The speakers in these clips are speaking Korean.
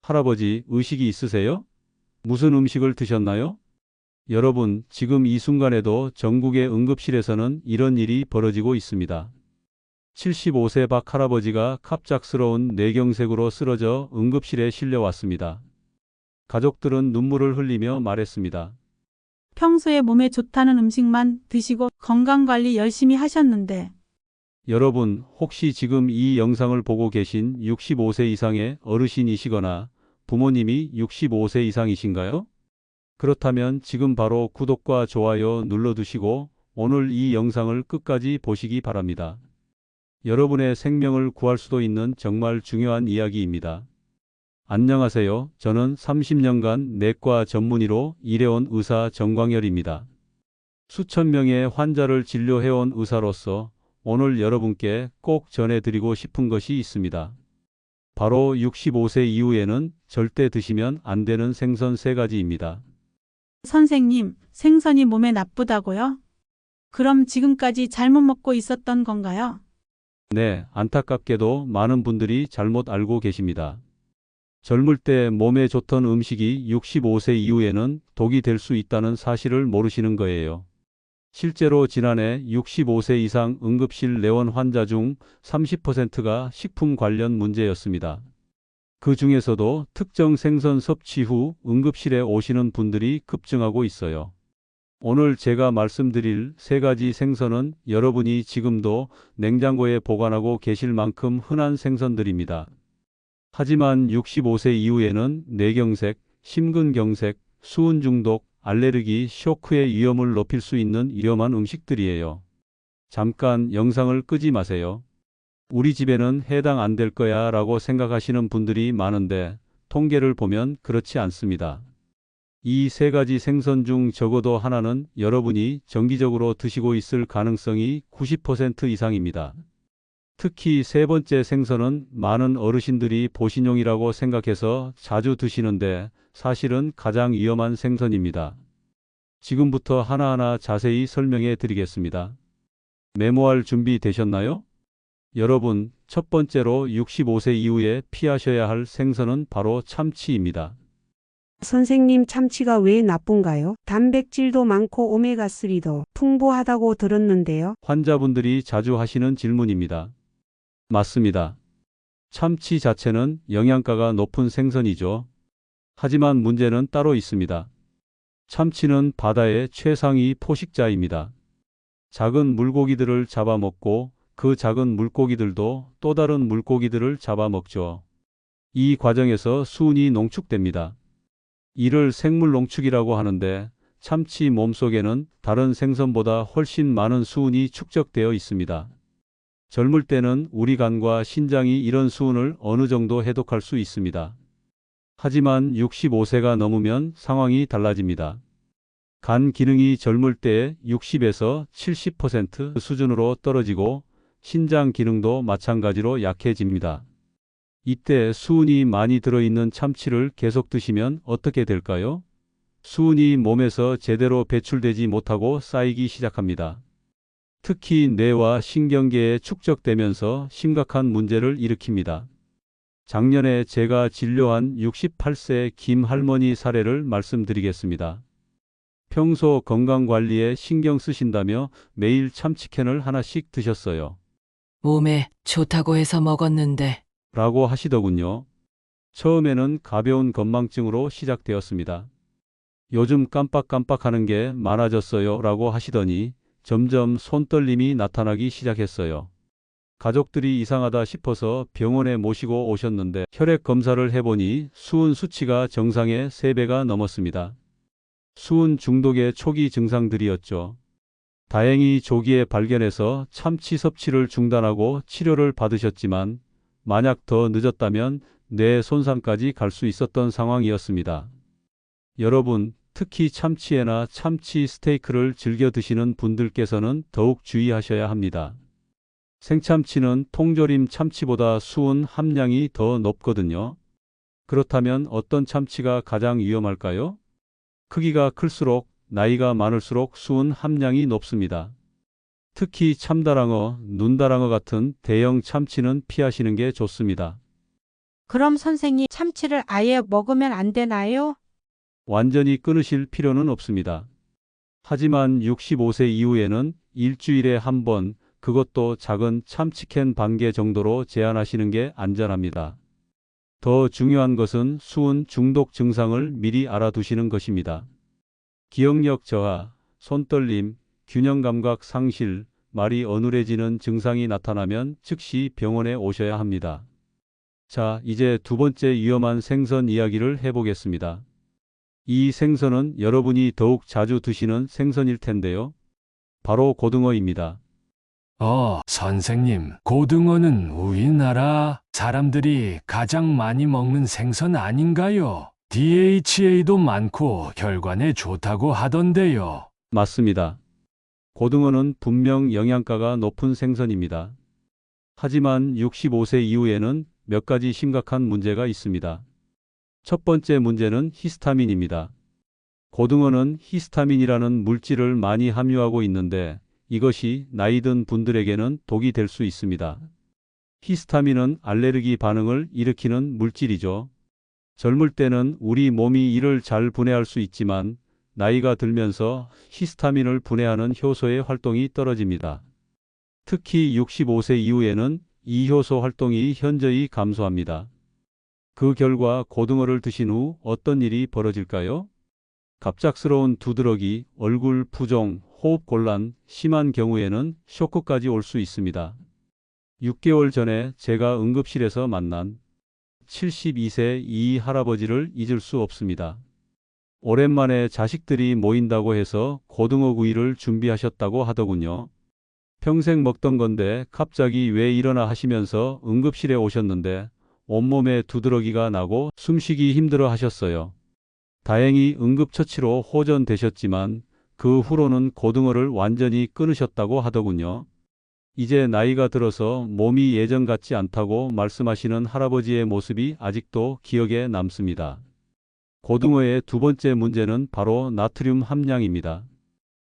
할아버지, 의식이 있으세요? 무슨 음식을 드셨나요? 여러분, 지금 이 순간에도 전국의 응급실에서는 이런 일이 벌어지고 있습니다. 75세 박 할아버지가 갑작스러운 뇌경색으로 쓰러져 응급실에 실려왔습니다. 가족들은 눈물을 흘리며 말했습니다. 평소에 몸에 좋다는 음식만 드시고 건강관리 열심히 하셨는데 여러분, 혹시 지금 이 영상을 보고 계신 65세 이상의 어르신이시거나 부모님이 65세 이상이신가요? 그렇다면 지금 바로 구독과 좋아요 눌러두시고 오늘 이 영상을 끝까지 보시기 바랍니다. 여러분의 생명을 구할 수도 있는 정말 중요한 이야기입니다. 안녕하세요. 저는 30년간 내과 전문의로 일해온 의사 정광열입니다. 수천 명의 환자를 진료해온 의사로서 오늘 여러분께 꼭 전해드리고 싶은 것이 있습니다. 바로 65세 이후에는 절대 드시면 안 되는 생선 3가지입니다. 선생님, 생선이 몸에 나쁘다고요? 그럼 지금까지 잘못 먹고 있었던 건가요? 네, 안타깝게도 많은 분들이 잘못 알고 계십니다. 젊을 때 몸에 좋던 음식이 65세 이후에는 독이 될 수 있다는 사실을 모르시는 거예요. 실제로 지난해 65세 이상 응급실 내원 환자 중 30%가 식품 관련 문제였습니다. 그 중에서도 특정 생선 섭취 후 응급실에 오시는 분들이 급증하고 있어요. 오늘 제가 말씀드릴 3가지 생선은 여러분이 지금도 냉장고에 보관하고 계실 만큼 흔한 생선들입니다. 하지만 65세 이후에는 뇌경색, 심근경색, 수은 중독, 알레르기, 쇼크의 위험을 높일 수 있는 위험한 음식들이에요. 잠깐 영상을 끄지 마세요. 우리 집에는 해당 안 될 거야 라고 생각하시는 분들이 많은데 통계를 보면 그렇지 않습니다. 이 3가지 생선 중 적어도 하나는 여러분이 정기적으로 드시고 있을 가능성이 90% 이상입니다. 특히 3번째 생선은 많은 어르신들이 보신용이라고 생각해서 자주 드시는데 사실은 가장 위험한 생선입니다. 지금부터 하나하나 자세히 설명해 드리겠습니다. 메모할 준비 되셨나요? 여러분, 첫 번째로 65세 이후에 피하셔야 할 생선은 바로 참치입니다. 선생님, 참치가 왜 나쁜가요? 단백질도 많고 오메가3도 풍부하다고 들었는데요. 환자분들이 자주 하시는 질문입니다. 맞습니다. 참치 자체는 영양가가 높은 생선이죠. 하지만 문제는 따로 있습니다. 참치는 바다의 최상위 포식자입니다. 작은 물고기들을 잡아먹고 그 작은 물고기들도 또 다른 물고기들을 잡아먹죠. 이 과정에서 수은이 농축됩니다. 이를 생물 농축이라고 하는데 참치 몸속에는 다른 생선보다 훨씬 많은 수은이 축적되어 있습니다. 젊을 때는 우리 간과 신장이 이런 수은을 어느 정도 해독할 수 있습니다. 하지만 65세가 넘으면 상황이 달라집니다. 간 기능이 젊을 때 60에서 70% 수준으로 떨어지고 신장 기능도 마찬가지로 약해집니다. 이때 수은이 많이 들어있는 참치를 계속 드시면 어떻게 될까요? 수은이 몸에서 제대로 배출되지 못하고 쌓이기 시작합니다. 특히 뇌와 신경계에 축적되면서 심각한 문제를 일으킵니다. 작년에 제가 진료한 68세 김 할머니 사례를 말씀드리겠습니다. 평소 건강관리에 신경 쓰신다며 매일 참치캔을 하나씩 드셨어요. 몸에 좋다고 해서 먹었는데 라고 하시더군요. 처음에는 가벼운 건망증으로 시작되었습니다. 요즘 깜빡깜빡하는 게 많아졌어요 라고 하시더니 점점 손떨림이 나타나기 시작했어요. 가족들이 이상하다 싶어서 병원에 모시고 오셨는데 혈액 검사를 해보니 수은 수치가 정상의 3배가 넘었습니다. 수은 중독의 초기 증상들이었죠. 다행히 조기에 발견해서 참치 섭취를 중단하고 치료를 받으셨지만 만약 더 늦었다면 뇌 손상까지 갈 수 있었던 상황이었습니다. 여러분, 특히 참치회나 참치 스테이크를 즐겨 드시는 분들께서는 더욱 주의하셔야 합니다. 생참치는 통조림 참치보다 수은 함량이 더 높거든요. 그렇다면 어떤 참치가 가장 위험할까요? 크기가 클수록 나이가 많을수록 수은 함량이 높습니다. 특히 참다랑어, 눈다랑어 같은 대형 참치는 피하시는 게 좋습니다. 그럼 선생님, 참치를 아예 먹으면 안 되나요? 완전히 끊으실 필요는 없습니다. 하지만 65세 이후에는 일주일에 한 번, 그것도 작은 참치캔 반 개 정도로 제한하시는 게 안전합니다. 더 중요한 것은 수은 중독 증상을 미리 알아두시는 것입니다. 기억력 저하, 손떨림, 균형 감각 상실, 말이 어눌해지는 증상이 나타나면 즉시 병원에 오셔야 합니다. 자, 이제 두 번째 위험한 생선 이야기를 해보겠습니다. 이 생선은 여러분이 더욱 자주 드시는 생선일 텐데요. 바로 고등어입니다. 선생님, 고등어는 우리나라 사람들이 가장 많이 먹는 생선 아닌가요? DHA도 많고 혈관에 좋다고 하던데요. 맞습니다. 고등어는 분명 영양가가 높은 생선입니다. 하지만 65세 이후에는 몇 가지 심각한 문제가 있습니다. 첫 번째 문제는 히스타민입니다. 고등어는 히스타민이라는 물질을 많이 함유하고 있는데 이것이 나이 든 분들에게는 독이 될 수 있습니다. 히스타민은 알레르기 반응을 일으키는 물질이죠. 젊을 때는 우리 몸이 이를 잘 분해할 수 있지만 나이가 들면서 히스타민을 분해하는 효소의 활동이 떨어집니다. 특히 65세 이후에는 이 효소 활동이 현저히 감소합니다. 그 결과 고등어를 드신 후 어떤 일이 벌어질까요? 갑작스러운 두드러기, 얼굴 부종, 호흡 곤란, 심한 경우에는 쇼크까지 올 수 있습니다. 6개월 전에 제가 응급실에서 만난 72세 이 할아버지를 잊을 수 없습니다. 오랜만에 자식들이 모인다고 해서 고등어 구이를 준비하셨다고 하더군요. 평생 먹던 건데 갑자기 왜 이러나 하시면서 응급실에 오셨는데 온몸에 두드러기가 나고 숨쉬기 힘들어 하셨어요. 다행히 응급처치로 호전되셨지만 그 후로는 고등어를 완전히 끊으셨다고 하더군요. 이제 나이가 들어서 몸이 예전 같지 않다고 말씀하시는 할아버지의 모습이 아직도 기억에 남습니다. 고등어의 두 번째 문제는 바로 나트륨 함량입니다.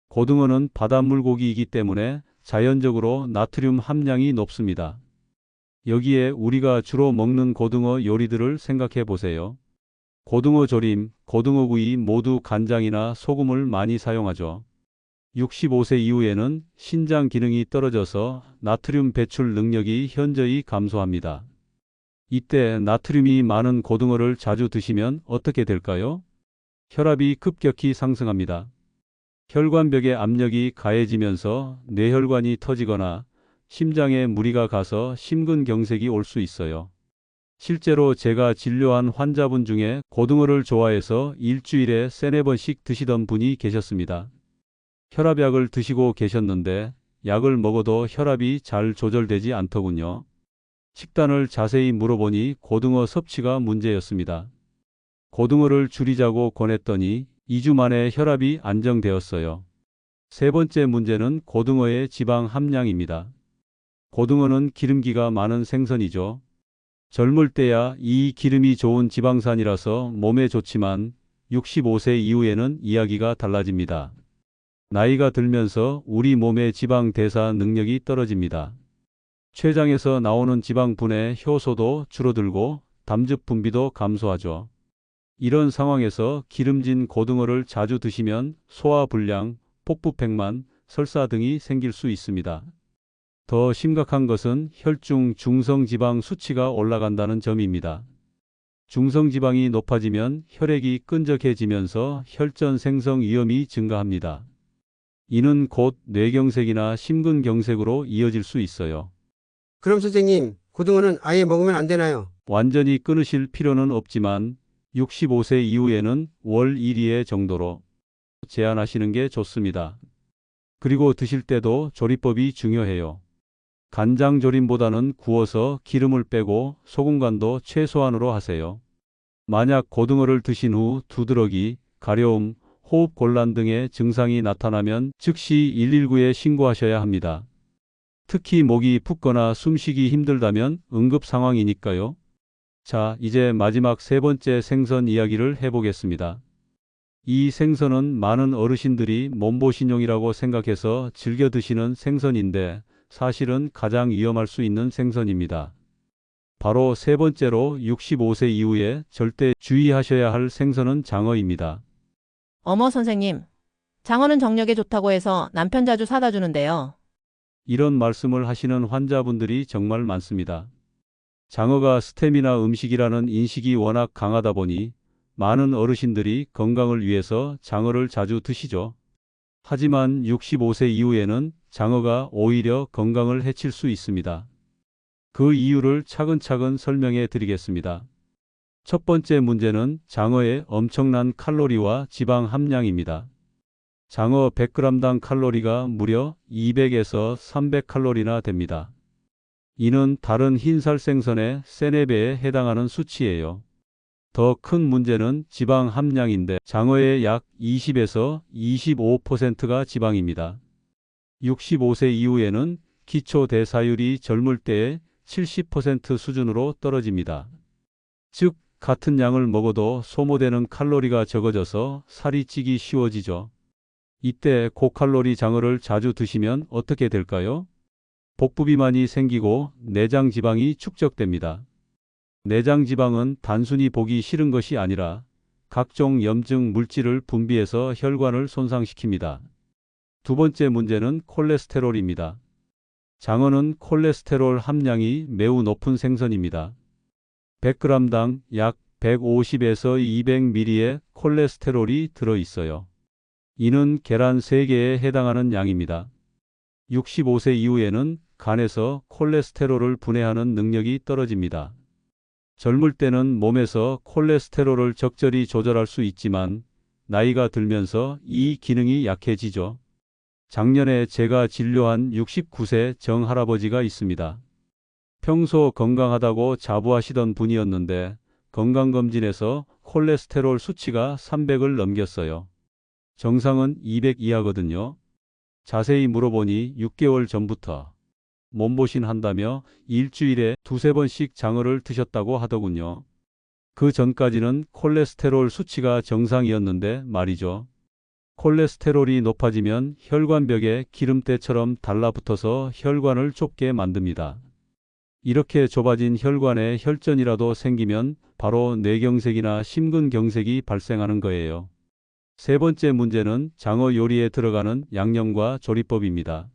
고등어는 바닷물고기이기 때문에 자연적으로 나트륨 함량이 높습니다. 여기에 우리가 주로 먹는 고등어 요리들을 생각해 보세요. 고등어 조림, 고등어구이 모두 간장이나 소금을 많이 사용하죠. 65세 이후에는 신장 기능이 떨어져서 나트륨 배출 능력이 현저히 감소합니다. 이때 나트륨이 많은 고등어를 자주 드시면 어떻게 될까요? 혈압이 급격히 상승합니다. 혈관벽의 압력이 가해지면서 뇌혈관이 터지거나 심장에 무리가 가서 심근경색이 올 수 있어요. 실제로 제가 진료한 환자분 중에 고등어를 좋아해서 일주일에 3-4번씩 드시던 분이 계셨습니다. 혈압약을 드시고 계셨는데 약을 먹어도 혈압이 잘 조절되지 않더군요. 식단을 자세히 물어보니 고등어 섭취가 문제였습니다. 고등어를 줄이자고 권했더니 2주 만에 혈압이 안정되었어요. 세 번째 문제는 고등어의 지방 함량입니다. 고등어는 기름기가 많은 생선이죠. 젊을 때야 이 기름이 좋은 지방산이라서 몸에 좋지만 65세 이후에는 이야기가 달라집니다. 나이가 들면서 우리 몸의 지방 대사 능력이 떨어집니다. 췌장에서 나오는 지방분해 효소도 줄어들고 담즙 분비도 감소하죠. 이런 상황에서 기름진 고등어를 자주 드시면 소화불량, 복부팽만, 설사 등이 생길 수 있습니다. 더 심각한 것은 혈중 중성지방 수치가 올라간다는 점입니다. 중성지방이 높아지면 혈액이 끈적해지면서 혈전 생성 위험이 증가합니다. 이는 곧 뇌경색이나 심근경색으로 이어질 수 있어요. 그럼 선생님, 고등어는 아예 먹으면 안 되나요? 완전히 끊으실 필요는 없지만 65세 이후에는 월 1회 정도로 제한하시는 게 좋습니다. 그리고 드실 때도 조리법이 중요해요. 간장 조림보다는 구워서 기름을 빼고 소금 간도 최소한으로 하세요. 만약 고등어를 드신 후 두드러기, 가려움, 호흡 곤란 등의 증상이 나타나면 즉시 119에 신고하셔야 합니다. 특히 목이 붓거나 숨쉬기 힘들다면 응급 상황이니까요. 자, 이제 마지막 세 번째 생선 이야기를 해보겠습니다. 이 생선은 많은 어르신들이 몸보신용이라고 생각해서 즐겨 드시는 생선인데 사실은 가장 위험할 수 있는 생선입니다. 바로 세 번째로 65세 이후에 절대 주의하셔야 할 생선은 장어입니다. 어머 선생님, 장어는 정력에 좋다고 해서 남편 자주 사다 주는데요. 이런 말씀을 하시는 환자분들이 정말 많습니다. 장어가 스테미나 음식이라는 인식이 워낙 강하다 보니 많은 어르신들이 건강을 위해서 장어를 자주 드시죠. 하지만 65세 이후에는 장어가 오히려 건강을 해칠 수 있습니다. 그 이유를 차근차근 설명해 드리겠습니다. 첫 번째 문제는 장어의 엄청난 칼로리와 지방 함량입니다. 장어 100g당 칼로리가 무려 200에서 300칼로리나 됩니다. 이는 다른 흰살 생선의 3~4배에 해당하는 수치예요. 더 큰 문제는 지방 함량인데 장어의 약 20에서 25%가 지방입니다. 65세 이후에는 기초 대사율이 젊을 때의 70% 수준으로 떨어집니다. 즉, 같은 양을 먹어도 소모되는 칼로리가 적어져서 살이 찌기 쉬워지죠. 이때 고칼로리 장어를 자주 드시면 어떻게 될까요? 복부비만이 생기고 내장 지방이 축적됩니다. 내장 지방은 단순히 보기 싫은 것이 아니라 각종 염증 물질을 분비해서 혈관을 손상시킵니다. 두 번째 문제는 콜레스테롤입니다. 장어는 콜레스테롤 함량이 매우 높은 생선입니다. 100g당 약 150에서 200mg의 콜레스테롤이 들어있어요. 이는 계란 3개에 해당하는 양입니다. 65세 이후에는 간에서 콜레스테롤을 분해하는 능력이 떨어집니다. 젊을 때는 몸에서 콜레스테롤을 적절히 조절할 수 있지만 나이가 들면서 이 기능이 약해지죠. 작년에 제가 진료한 69세 정할아버지가 있습니다. 평소 건강하다고 자부하시던 분이었는데 건강검진에서 콜레스테롤 수치가 300을 넘겼어요. 정상은 200 이하거든요. 자세히 물어보니 6개월 전부터 몸보신 한다며 일주일에 2~3번씩 장어를 드셨다고 하더군요. 그 전까지는 콜레스테롤 수치가 정상이었는데 말이죠. 콜레스테롤이 높아지면 혈관벽에 기름때처럼 달라붙어서 혈관을 좁게 만듭니다. 이렇게 좁아진 혈관에 혈전이라도 생기면 바로 뇌경색이나 심근경색이 발생하는 거예요. 세 번째 문제는 장어 요리에 들어가는 양념과 조리법입니다.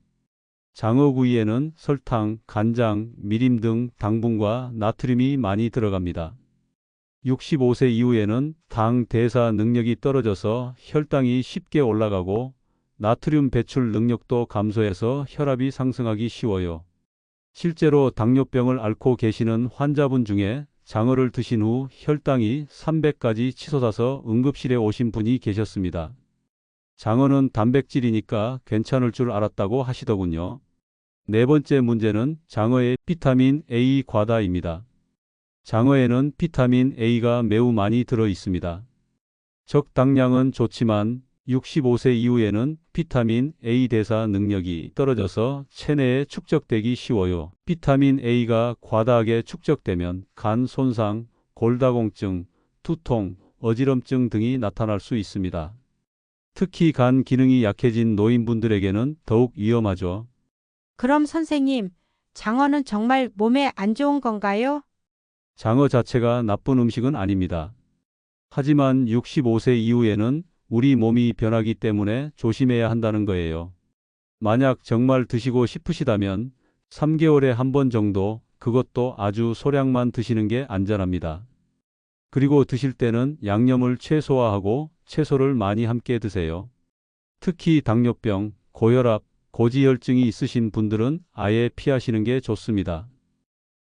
장어구이에는 설탕, 간장, 미림 등 당분과 나트륨이 많이 들어갑니다. 65세 이후에는 당 대사 능력이 떨어져서 혈당이 쉽게 올라가고 나트륨 배출 능력도 감소해서 혈압이 상승하기 쉬워요. 실제로 당뇨병을 앓고 계시는 환자분 중에 장어를 드신 후 혈당이 300까지 치솟아서 응급실에 오신 분이 계셨습니다. 장어는 단백질이니까 괜찮을 줄 알았다고 하시더군요. 네 번째 문제는 장어의 비타민 A 과다입니다. 장어에는 비타민 A가 매우 많이 들어 있습니다. 적당량은 좋지만 65세 이후에는 비타민 A 대사 능력이 떨어져서 체내에 축적되기 쉬워요. 비타민 A가 과다하게 축적되면 간 손상, 골다공증, 두통, 어지럼증 등이 나타날 수 있습니다. 특히 간 기능이 약해진 노인분들에게는 더욱 위험하죠. 그럼 선생님, 장어는 정말 몸에 안 좋은 건가요? 장어 자체가 나쁜 음식은 아닙니다. 하지만 65세 이후에는 우리 몸이 변하기 때문에 조심해야 한다는 거예요. 만약 정말 드시고 싶으시다면 3개월에 한 번 정도, 그것도 아주 소량만 드시는 게 안전합니다. 그리고 드실 때는 양념을 최소화하고 채소를 많이 함께 드세요. 특히 당뇨병, 고혈압, 고지혈증이 있으신 분들은 아예 피하시는 게 좋습니다.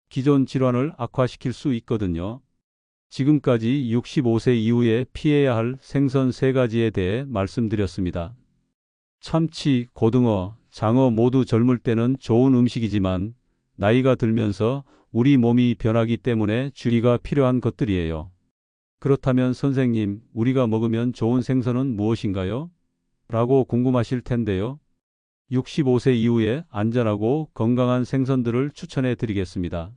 기존 질환을 악화시킬 수 있거든요. 지금까지 65세 이후에 피해야 할 생선 3가지에 대해 말씀드렸습니다. 참치, 고등어, 장어 모두 젊을 때는 좋은 음식이지만 나이가 들면서 우리 몸이 변하기 때문에 주의가 필요한 것들이에요. 그렇다면 선생님, 우리가 먹으면 좋은 생선은 무엇인가요? 라고 궁금하실 텐데요. 65세 이후에 안전하고 건강한 생선들을 추천해 드리겠습니다.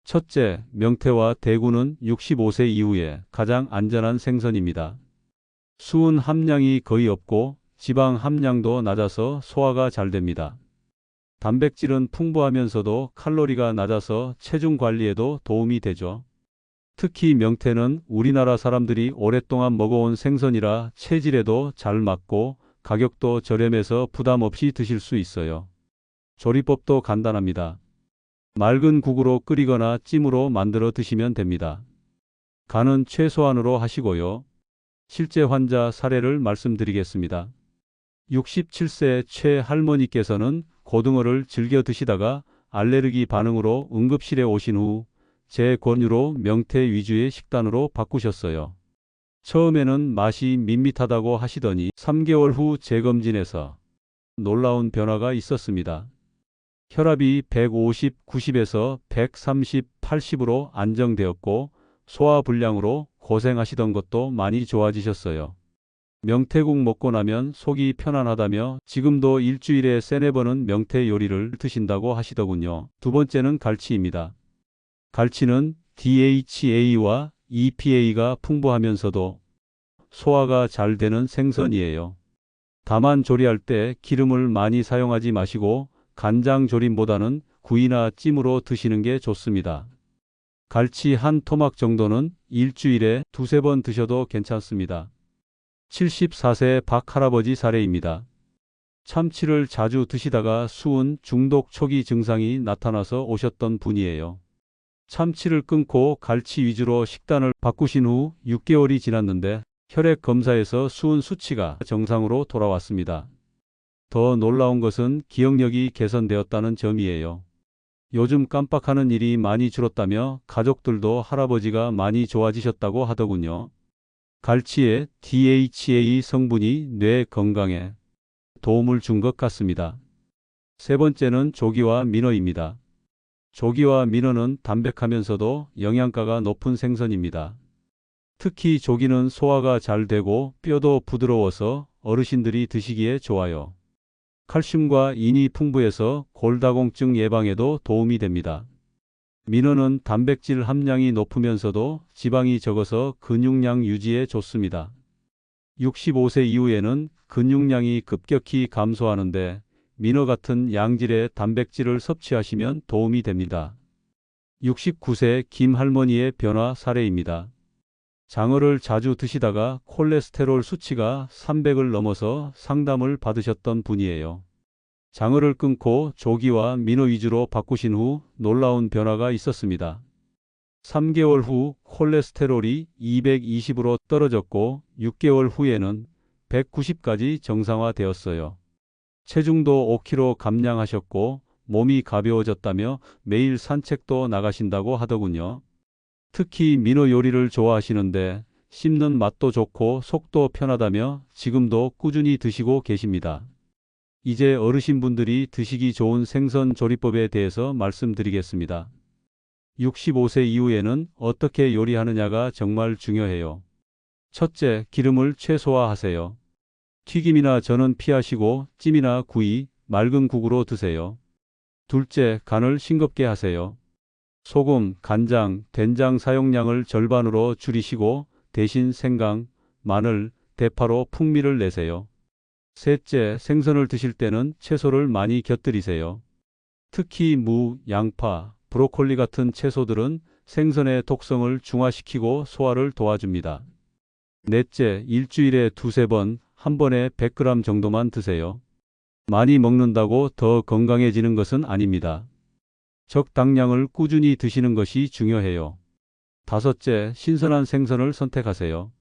첫째, 명태와 대구는 65세 이후에 가장 안전한 생선입니다. 수은 함량이 거의 없고 지방 함량도 낮아서 소화가 잘 됩니다. 단백질은 풍부하면서도 칼로리가 낮아서 체중 관리에도 도움이 되죠. 특히 명태는 우리나라 사람들이 오랫동안 먹어온 생선이라 체질에도 잘 맞고 가격도 저렴해서 부담 없이 드실 수 있어요. 조리법도 간단합니다. 맑은 국으로 끓이거나 찜으로 만들어 드시면 됩니다. 간은 최소한으로 하시고요. 실제 환자 사례를 말씀드리겠습니다. 67세 최 할머니께서는 고등어를 즐겨 드시다가 알레르기 반응으로 응급실에 오신 후 제 권유로 명태 위주의 식단으로 바꾸셨어요. 처음에는 맛이 밋밋하다고 하시더니 3개월 후 재검진에서 놀라운 변화가 있었습니다. 혈압이 150, 90에서 130, 80으로 안정되었고 소화불량으로 고생하시던 것도 많이 좋아지셨어요. 명태국 먹고 나면 속이 편안하다며 지금도 일주일에 3-4번은 명태 요리를 드신다고 하시더군요. 두 번째는 갈치입니다. 갈치는 DHA와 EPA가 풍부하면서도 소화가 잘 되는 생선이에요. 다만 조리할 때 기름을 많이 사용하지 마시고 간장 조림보다는 구이나 찜으로 드시는 게 좋습니다. 갈치 한 토막 정도는 일주일에 2-3번 드셔도 괜찮습니다. 74세 박 할아버지 사례입니다. 참치를 자주 드시다가 수은 중독 초기 증상이 나타나서 오셨던 분이에요. 참치를 끊고 갈치 위주로 식단을 바꾸신 후 6개월이 지났는데 혈액 검사에서 수은 수치가 정상으로 돌아왔습니다. 더 놀라운 것은 기억력이 개선되었다는 점이에요. 요즘 깜빡하는 일이 많이 줄었다며 가족들도 할아버지가 많이 좋아지셨다고 하더군요. 갈치의 DHA 성분이 뇌 건강에 도움을 준 것 같습니다. 세 번째는 조기와 민어입니다. 조기와 민어는 담백하면서도 영양가가 높은 생선입니다. 특히 조기는 소화가 잘 되고 뼈도 부드러워서 어르신들이 드시기에 좋아요. 칼슘과 인이 풍부해서 골다공증 예방에도 도움이 됩니다. 민어는 단백질 함량이 높으면서도 지방이 적어서 근육량 유지에 좋습니다. 65세 이후에는 근육량이 급격히 감소하는데 민어 같은 양질의 단백질을 섭취하시면 도움이 됩니다. 69세 김 할머니의 변화 사례입니다. 장어를 자주 드시다가 콜레스테롤 수치가 300을 넘어서 상담을 받으셨던 분이에요. 장어를 끊고 조기와 민어 위주로 바꾸신 후 놀라운 변화가 있었습니다. 3개월 후 콜레스테롤이 220으로 떨어졌고 6개월 후에는 190까지 정상화되었어요. 체중도 5kg 감량하셨고 몸이 가벼워졌다며 매일 산책도 나가신다고 하더군요. 특히 민어 요리를 좋아하시는데 씹는 맛도 좋고 속도 편하다며 지금도 꾸준히 드시고 계십니다. 이제 어르신분들이 드시기 좋은 생선 조리법에 대해서 말씀드리겠습니다. 65세 이후에는 어떻게 요리하느냐가 정말 중요해요. 첫째, 기름을 최소화하세요. 튀김이나 전은 피하시고 찜이나 구이, 맑은 국으로 드세요. 둘째, 간을 싱겁게 하세요. 소금, 간장, 된장 사용량을 절반으로 줄이시고 대신 생강, 마늘, 대파로 풍미를 내세요. 셋째, 생선을 드실 때는 채소를 많이 곁들이세요. 특히 무, 양파, 브로콜리 같은 채소들은 생선의 독성을 중화시키고 소화를 도와줍니다. 넷째, 일주일에 2-3번, 한 번에 100g 정도만 드세요. 많이 먹는다고 더 건강해지는 것은 아닙니다. 적당량을 꾸준히 드시는 것이 중요해요. 다섯째, 신선한 생선을 선택하세요.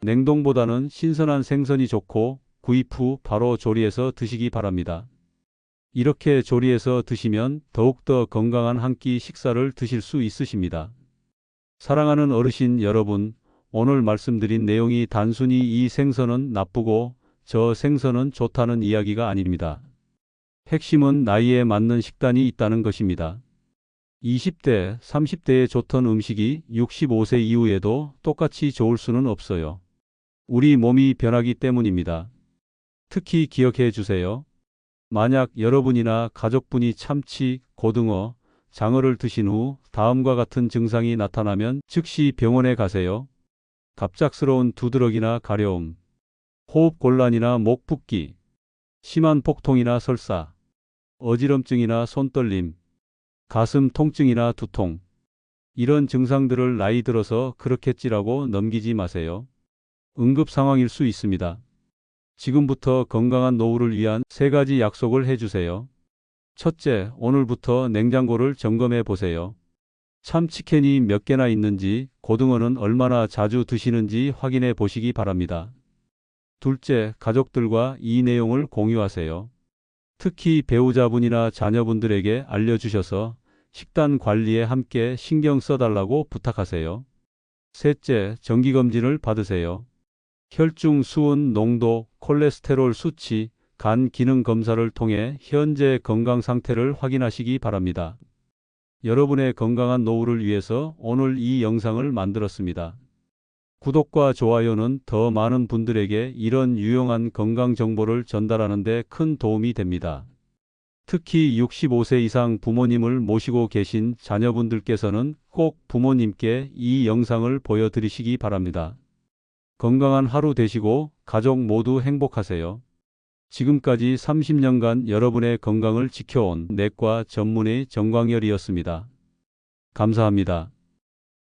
냉동보다는 신선한 생선이 좋고 구입 후 바로 조리해서 드시기 바랍니다. 이렇게 조리해서 드시면 더욱더 건강한 한 끼 식사를 드실 수 있으십니다. 사랑하는 어르신 여러분, 오늘 말씀드린 내용이 단순히 이 생선은 나쁘고 저 생선은 좋다는 이야기가 아닙니다. 핵심은 나이에 맞는 식단이 있다는 것입니다. 20대, 30대에 좋던 음식이 65세 이후에도 똑같이 좋을 수는 없어요. 우리 몸이 변하기 때문입니다. 특히 기억해 주세요. 만약 여러분이나 가족분이 참치, 고등어, 장어를 드신 후 다음과 같은 증상이 나타나면 즉시 병원에 가세요. 갑작스러운 두드러기나 가려움, 호흡곤란이나 목 붓기, 심한 복통이나 설사, 어지럼증이나 손떨림, 가슴 통증이나 두통. 이런 증상들을 나이 들어서 그렇겠지라고 넘기지 마세요. 응급 상황일 수 있습니다. 지금부터 건강한 노후를 위한 3가지 약속을 해주세요. 첫째, 오늘부터 냉장고를 점검해 보세요. 참치캔이 몇 개나 있는지, 고등어는 얼마나 자주 드시는지 확인해 보시기 바랍니다. 둘째, 가족들과 이 내용을 공유하세요. 특히 배우자분이나 자녀분들에게 알려주셔서 식단 관리에 함께 신경 써달라고 부탁하세요. 셋째, 정기검진을 받으세요. 혈중 수은 농도, 콜레스테롤 수치, 간 기능 검사를 통해 현재 건강 상태를 확인하시기 바랍니다. 여러분의 건강한 노후를 위해서 오늘 이 영상을 만들었습니다. 구독과 좋아요는 더 많은 분들에게 이런 유용한 건강 정보를 전달하는 데 큰 도움이 됩니다. 특히 65세 이상 부모님을 모시고 계신 자녀분들께서는 꼭 부모님께 이 영상을 보여드리시기 바랍니다. 건강한 하루 되시고 가족 모두 행복하세요. 지금까지 30년간 여러분의 건강을 지켜온 내과 전문의 정광열이었습니다. 감사합니다.